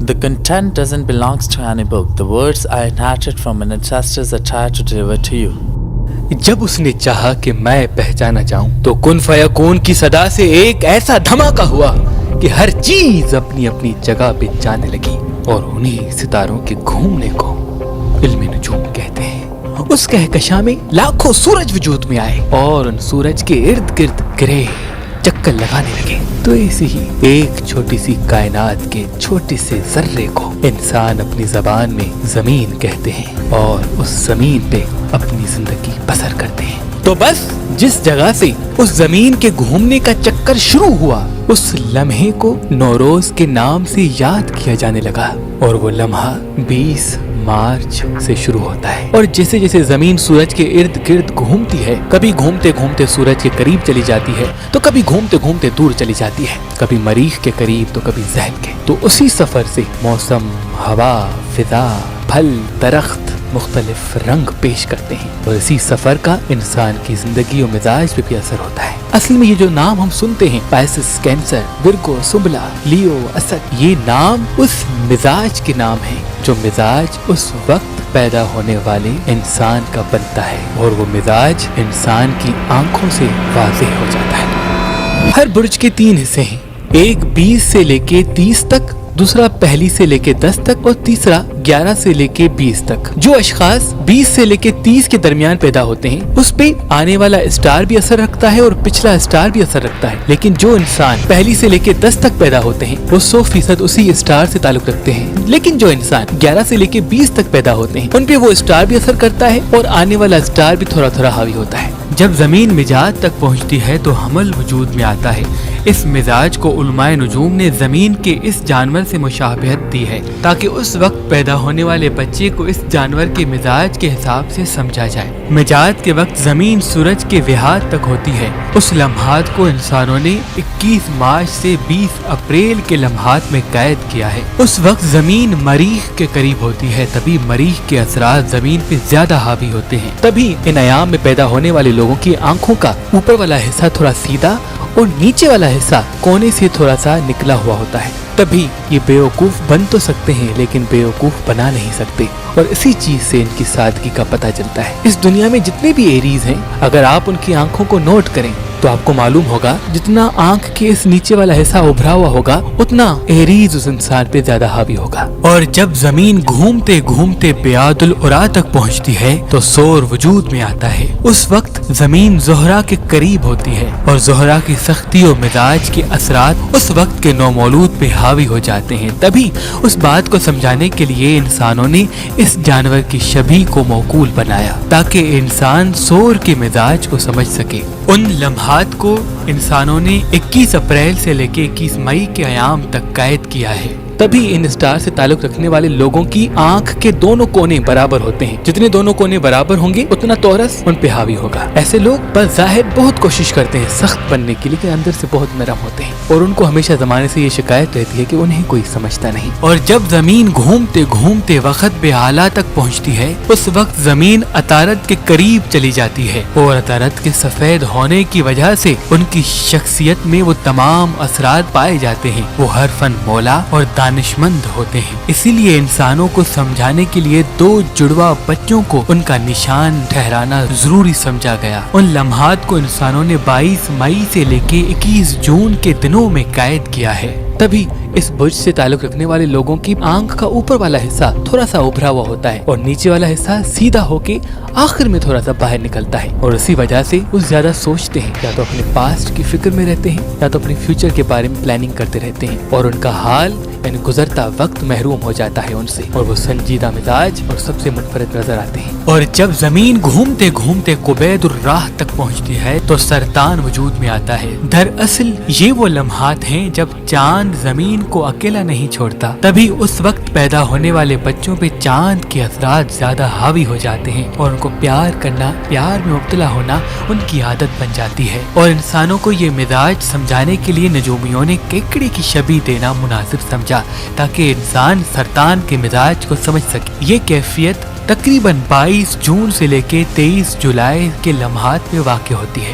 The content doesn't belong to any book. The words I inherited from an ancestors are tried to deliver to you. جب اس نے چاہا کہ میں پہچانا جاؤں تو کن فیکون کی صدا سے ایک ایسا دھماکہ ہوا کہ ہر چیز اپنی اپنی جگہ پہ جانے لگی، اور انہیں ستاروں کے گھومنے کو علم نجوم کہتے ہیں۔ اس کہکشاں میں لاکھوں سورج وجود میں آئے اور ان سورج کے ارد گرد گرے چکر لگانے لگے، تو ایسے ہی ایک چھوٹی سی کائنات کے چھوٹے سے ذرے کو انسان اپنی زبان میں زمین کہتے ہیں اور اس زمین پہ اپنی زندگی بسر کرتے ہیں۔ تو بس جس جگہ سے اس زمین کے گھومنے کا چکر شروع ہوا، اس لمحے کو نوروز کے نام سے یاد کیا جانے لگا، اور وہ لمحہ 20 مارچ سے شروع ہوتا ہے۔ اور جیسے جیسے زمین سورج کے ارد گرد گھومتی ہے، کبھی گھومتے گھومتے سورج کے قریب چلی جاتی ہے تو کبھی گھومتے گھومتے دور چلی جاتی ہے، کبھی مریخ کے قریب تو کبھی ذہن کے۔ تو اسی سفر سے موسم، ہوا، فضا، پھل، درخت مختلف رنگ پیش کرتے ہیں، اور اسی سفر کا انسان کی زندگی و مزاج پہ بھی اثر ہوتا ہے۔ اصل میں یہ جو نام ہم سنتے ہیں، پائسس، کینسر، ورگو، سنبلا، لیو، اسد، یہ نام اس مزاج کے نام ہیں جو مزاج اس وقت پیدا ہونے والے انسان کا بنتا ہے، اور وہ مزاج انسان کی آنکھوں سے واضح ہو جاتا ہے۔ ہر برج کے 3 حصے ہیں، ایک 20 سے لے کے 30 تک، دوسرا پہلی سے لے کے 10 تک، اور تیسرا 11 سے لے کے 20 تک۔ جو اشخاص 20 سے لے کے 30 کے درمیان پیدا ہوتے ہیں، اس پہ آنے والا اسٹار بھی اثر رکھتا ہے اور پچھلا اسٹار بھی اثر رکھتا ہے، لیکن جو انسان پہلی سے لے کے 10 تک پیدا ہوتے ہیں وہ 100% اسی اسٹار سے تعلق رکھتے ہیں، لیکن جو انسان 11 سے لے کے 20 تک پیدا ہوتے ہیں ان پہ وہ اسٹار بھی اثر کرتا ہے اور آنے والا اسٹار بھی تھوڑا تھوڑا حاوی ہوتا ہے۔ جب زمین مزاج تک پہنچتی ہے تو حمل وجود میں آتا ہے۔ اس مزاج کو علماء نجوم نے زمین کے اس جانور سے مشابہت دی ہے تاکہ اس وقت پیدا ہونے والے بچے کو اس جانور کے مزاج کے حساب سے سمجھا جائے۔ مزاج کے وقت زمین سورج کے وہاد تک ہوتی ہے۔ اس لمحات کو انسانوں نے 21 مارچ سے 20 اپریل کے لمحات میں قید کیا ہے۔ اس وقت زمین مریخ کے قریب ہوتی ہے، تبھی مریخ کے اثرات زمین پہ زیادہ حاوی ہوتے ہیں۔ تبھی ان ایام میں پیدا ہونے والے لوگوں کی آنکھوں کا اوپر والا حصہ تھوڑا سیدھا اور نیچے والا حصہ کونے سے تھوڑا سا نکلا ہوا ہوتا ہے۔ تبھی یہ بیوقوف بن تو سکتے ہیں لیکن بیوقوف بنا نہیں سکتے، اور اسی چیز سے ان کی سادگی کا پتہ چلتا ہے۔ اس دنیا میں جتنے بھی ایریز ہیں، اگر آپ ان کی آنکھوں کو نوٹ کریں تو آپ کو معلوم ہوگا جتنا آنکھ کے اس نیچے والا حصہ ابھرا ہوا ہوگا اتنا ایریز اس انسان پہ زیادہ حاوی ہوگا۔ اور جب زمین گھومتے گھومتے بیاد العرا تک پہنچتی ہے تو سور وجود میں آتا ہے۔ اس وقت زمین زہرہ کے قریب ہوتی ہے اور زہرہ کی سختی و مزاج کے اثرات اس وقت کے نومولود پہ حاوی ہو جاتے ہیں۔ تبھی اس بات کو سمجھانے کے لیے انسانوں نے اس جانور کی شبیہ کو موکول بنایا تاکہ انسان سور کے مزاج کو سمجھ سکے۔ ان لمحات کو انسانوں نے 21 اپریل سے لے کے 21 مئی کے ایام تک قید کیا ہے۔ تبھی ان اسٹار سے تعلق رکھنے والے لوگوں کی آنکھ کے دونوں کونے برابر ہوتے ہیں۔ جتنے دونوں کونے برابر ہوں گے اتنا تورس ان پہ حاوی ہوگا۔ ایسے لوگ بظاہر بہت کوشش کرتے ہیں سخت بننے کی، لیکن اندر سے بہت نرم ہوتے ہیں، اور ان کو ہمیشہ زمانے سے یہ شکایت رہتی ہے کہ انہیں کوئی سمجھتا نہیں۔ اور جب زمین گھومتے گھومتے وقت بے اعلیٰ تک پہنچتی ہے، اس وقت زمین عطارد کے قریب چلی جاتی ہے، اور عطارد کے سفید ہونے کی وجہ سے ان کی شخصیت میں وہ تمام اثرات پائے جاتے ہیں۔ وہ ہر فن مولا اور دانشمند ہوتے ہیں، اسی لیے انسانوں کو سمجھانے کے لیے 2 جڑواں بچوں کو ان کا نشان ٹھہرانا ضروری سمجھا گیا۔ ان لمحات کو انسانوں نے 22 مئی سے لے کے 21 جون کے دنوں میں قید کیا ہے۔ تبھی اس برج سے تعلق رکھنے والے لوگوں کی آنکھ کا اوپر والا حصہ تھوڑا سا ابھرا ہوا ہوتا ہے اور نیچے والا حصہ سیدھا ہو کے آخر میں تھوڑا سا باہر نکلتا ہے، اور اسی وجہ سے وہ زیادہ سوچتے ہیں، یا تو اپنے پاسٹ کی فکر میں رہتے ہیں یا تو اپنے فیوچر کے بارے میں پلاننگ کرتے رہتے ہیں، اور ان کا حال یعنی گزرتا وقت محروم ہو جاتا ہے ان سے، اور وہ سنجیدہ مزاج اور سب سے منفرد نظر آتے ہیں۔ اور جب زمین گھومتے گھومتے قبید الراہ تک پہنچتی ہے تو سرطان وجود میں آتا ہے۔ دراصل یہ وہ لمحات ہیں جب چاند زمین کو اکیلا نہیں چھوڑتا، تبھی اس وقت پیدا ہونے والے بچوں پہ چاند کے اثرات زیادہ حاوی ہو جاتے ہیں، اور ان کو پیار کرنا، پیار میں مبتلا ہونا ان کی عادت بن جاتی ہے۔ اور انسانوں کو یہ مزاج سمجھانے کے لیے نجومیوں نے کیکڑے کی شبیہ دینا مناسب سمجھا تاکہ انسان سرطان کے مزاج کو سمجھ سکے۔ یہ کیفیت تقریباً 22 جون سے لے کے 23 جولائی کے لمحات میں واقع ہوتی ہے،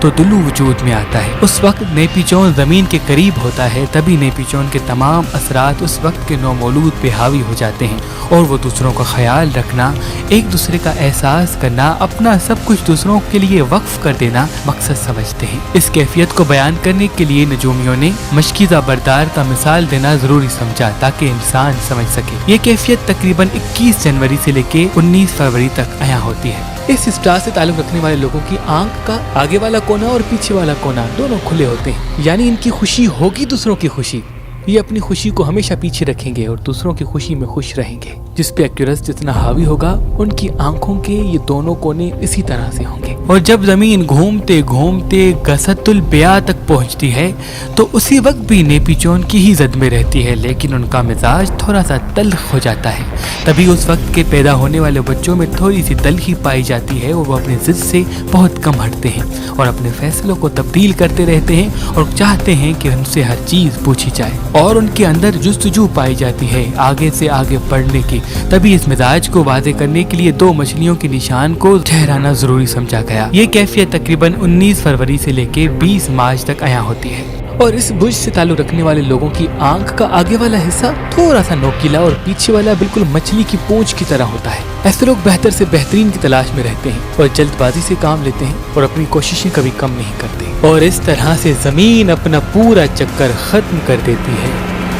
تو طلوع وجود میں آتا ہے۔ اس وقت نیپی چون زمین کے قریب ہوتا ہے، تبھی نیپی چون کے تمام اثرات اس وقت کے نومولود پہ حاوی ہو جاتے ہیں اور وہ دوسروں کا خیال رکھنا، ایک دوسرے کا احساس کرنا، اپنا سب کچھ دوسروں کے لیے وقف کر دینا مقصد سمجھتے ہیں۔ اس کیفیت کو بیان کرنے کے لیے نجومیوں نے مشکیزہ بردار کا مثال دینا ضروری سمجھا تاکہ انسان سمجھ سکے۔ یہ کیفیت تقریباً 21 جنوری سے لے کے 19 فروری تک عیاں ہوتی ہے۔ اس اسٹار سے تعلق رکھنے والے لوگوں کی آنکھ کا آگے والا کونا اور پیچھے والا کونا دونوں کھلے ہوتے ہیں، یعنی ان کی خوشی ہوگی دوسروں کی خوشی، یہ اپنی خوشی کو ہمیشہ پیچھے رکھیں گے اور دوسروں کی خوشی میں خوش رہیں گے۔ جس پہ ایکٹورس جتنا حاوی ہوگا ان کی آنکھوں کے یہ دونوں کونے اسی طرح سے ہوں گے۔ اور جب زمین گھومتے گھومتے گسۃ البیا تک پہنچتی ہے تو اسی وقت بھی نیپی چون کی ہی زد میں رہتی ہے، لیکن ان کا مزاج تھوڑا سا تلخ ہو جاتا ہے۔ تبھی اس وقت کے پیدا ہونے والے بچوں میں تھوڑی سی تلخی پائی جاتی ہے اور وہ اپنے ضد سے بہت کم ہٹتے ہیں اور اپنے فیصلوں کو تبدیل کرتے رہتے ہیں اور چاہتے ہیں کہ ان سے ہر چیز پوچھی جائے، اور ان کے اندر جستجو پائی جاتی ہے آگے سے آگے بڑھنے کی۔ تبھی اس مزاج کو واضح کرنے کے لیے 2 مچھلیوں کے نشان کو ٹھہرانا ضروری سمجھا گیا۔ یہ کیفیت تقریباً 19 فروری سے لے کے 20 مارچ تک عیاں ہوتی ہے۔ اور اس برج سے تعلق رکھنے والے لوگوں کی آنکھ کا آگے والا حصہ تھوڑا سا نوکیلا اور پیچھے والا بالکل مچھلی کی پونچھ کی طرح ہوتا ہے۔ ایسے لوگ بہتر سے بہترین کی تلاش میں رہتے ہیں اور جلد بازی سے کام لیتے ہیں اور اپنی کوششیں کبھی کم نہیں کرتے، اور اس طرح سے زمین اپنا پورا چکر ختم کر دیتی ہے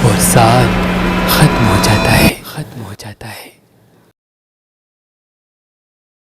اور سال ختم ہو جاتا ہے۔